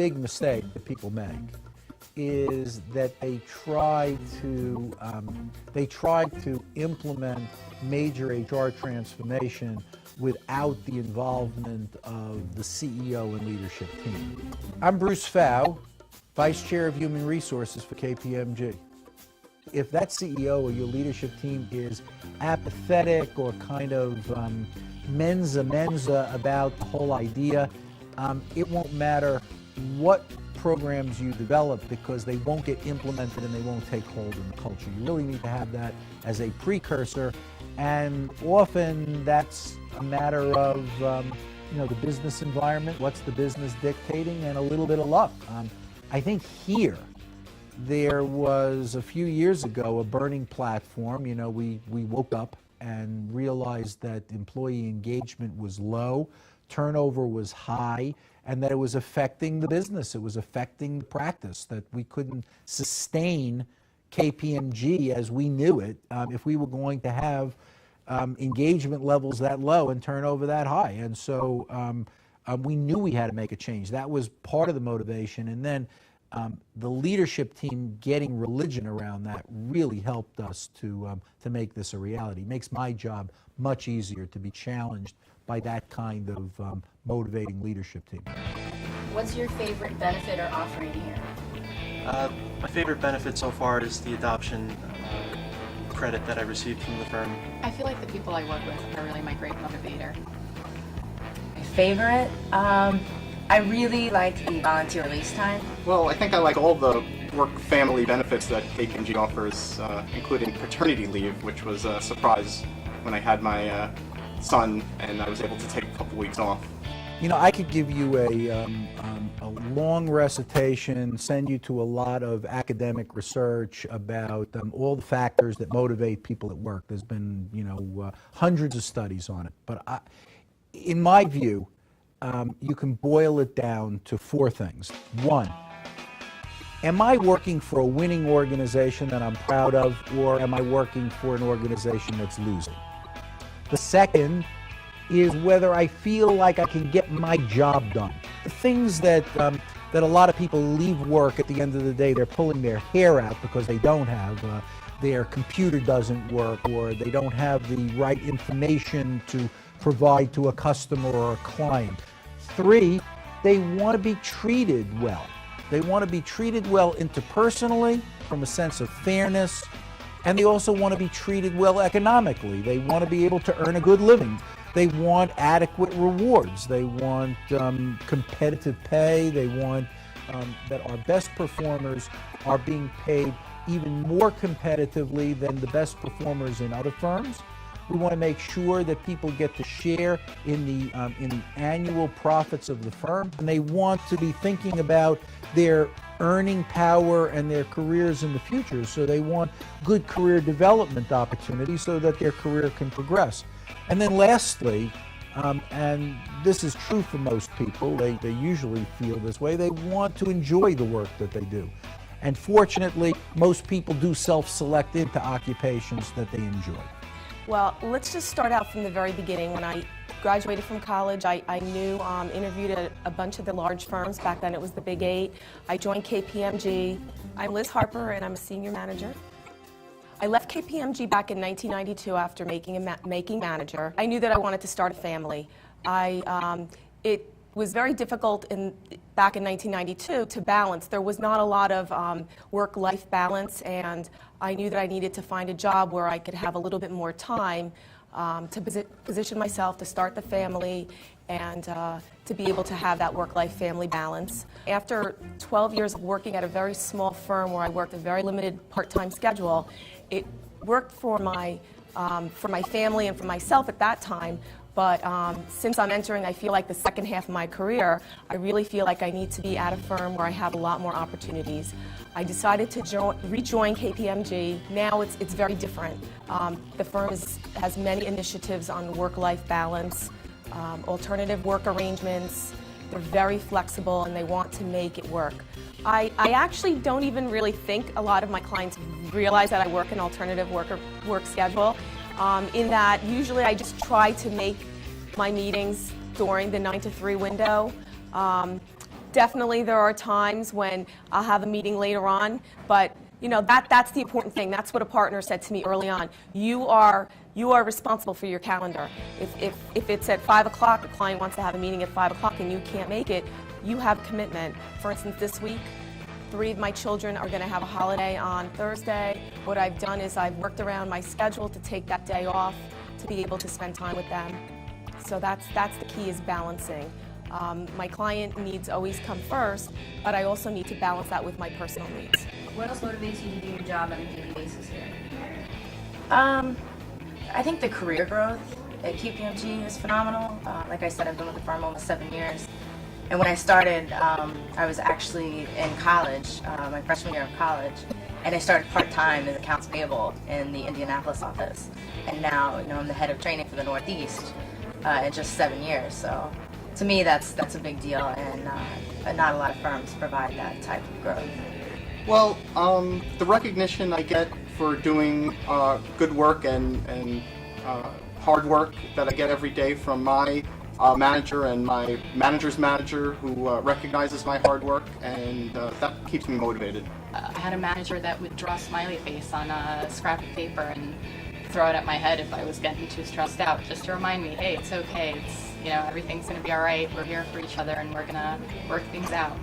big mistake that people make is that they try to implement major HR transformation without the involvement of the CEO and leadership team. I'm Bruce Fau, Vice Chair of Human Resources for KPMG. If that CEO or your leadership team is apathetic or kind of menza about the whole idea, it won't matter what programs you develop because they won't get implemented and they won't take hold in the culture. You really need to have that as a precursor, and often that's a matter of the business environment, what's the business dictating, and a little bit of luck. I think here there was a few years ago a burning platform. We woke up and realized that employee engagement was low, turnover was high, and that it was affecting the business. It was affecting the practice, that we couldn't sustain KPMG as we knew it if we were going to have engagement levels that low and turnover that high. And so we knew we had to make a change. That was part of the motivation. And then the leadership team getting religion around that really helped us to make this a reality. It makes my job much easier to be challenged by that kind of motivating leadership team. What's your favorite benefit or offering here? My favorite benefit so far is the adoption credit that I received from the firm. I feel like the people I work with are really my great motivator. My favorite? I really like the volunteer release time. Well, I think I like all the work-family benefits that KPMG offers, including paternity leave, which was a surprise when I had my son and I was able to take a couple weeks off. I could give you a long recitation, send you to a lot of academic research about all the factors that motivate people at work. There's been, hundreds of studies on it. But in my view, you can boil it down to four things. One, am I working for a winning organization that I'm proud of, or am I working for an organization that's losing? The second is whether I feel like I can get my job done. The things that a lot of people leave work at the end of the day, they're pulling their hair out because they don't have, their computer doesn't work, or they don't have the right information to provide to a customer or a client. Three, they want to be treated well. They want to be treated well interpersonally, from a sense of fairness, and they also want to be treated well economically. They want to be able to earn a good living. They want adequate rewards. They want competitive pay. They want that our best performers are being paid even more competitively than the best performers in other firms. We want to make sure that people get to share in the annual profits of the firm, and they want to be thinking about their earning power and their careers in the future. So they want good career development opportunities so that their career can progress. And then lastly, and this is true for most people, they usually feel this way, they want to enjoy the work that they do. And fortunately, most people do self-select into occupations that they enjoy. Well, let's just start out from the very beginning. When I graduated from college, I interviewed at a bunch of the large firms. Back then it was the Big 8. I joined KPMG. I'm Liz Harper, and I'm a senior manager. I left KPMG back in 1992 after making manager. I knew that I wanted to start a family. It was very difficult back in 1992 to balance. There was not a lot of work-life balance, and I knew that I needed to find a job where I could have a little bit more time to position myself to start the family and to be able to have that work-life family balance. After 12 years of working at a very small firm where I worked a very limited part-time schedule, it worked for my family and for myself at that time. But since I'm entering, I feel like the second half of my career, I really feel like I need to be at a firm where I have a lot more opportunities. I decided to rejoin KPMG. Now it's very different. The firm has many initiatives on work-life balance, alternative work arrangements. They're very flexible and they want to make it work. I actually don't even really think a lot of my clients realize that I work an alternative work schedule. In that usually I just try to make my meetings during the 9 to 3 window. Definitely there are times when I'll have a meeting later on, but that's the important thing. That's what a partner said to me early on. You are responsible for your calendar. If it's at 5 o'clock, the client wants to have a meeting at 5 o'clock and you can't make it, you have commitment. For instance, this week, 3 of my children are going to have a holiday on Thursday. What I've done is I've worked around my schedule to take that day off to be able to spend time with them. So that's the key, is balancing. My client needs always come first, but I also need to balance that with my personal needs. What else motivates you to do your job on a daily basis here? I think the career growth at KPMG is phenomenal. Like I said, I've been with the firm almost 7 years. And when I started, I was actually in college, my freshman year of college, and I started part-time as accounts payable in the Indianapolis office. And now, I'm the head of training for the Northeast in just 7 years. So to me, that's a big deal, and not a lot of firms provide that type of growth. Well, the recognition I get for doing good work and hard work that I get every day from my manager and my manager's manager, who recognizes my hard work, and that keeps me motivated. I had a manager that would draw a smiley face on a scrap of paper and throw it at my head if I was getting too stressed out, just to remind me, hey, it's okay, everything's going to be all right, we're here for each other, and we're going to work things out.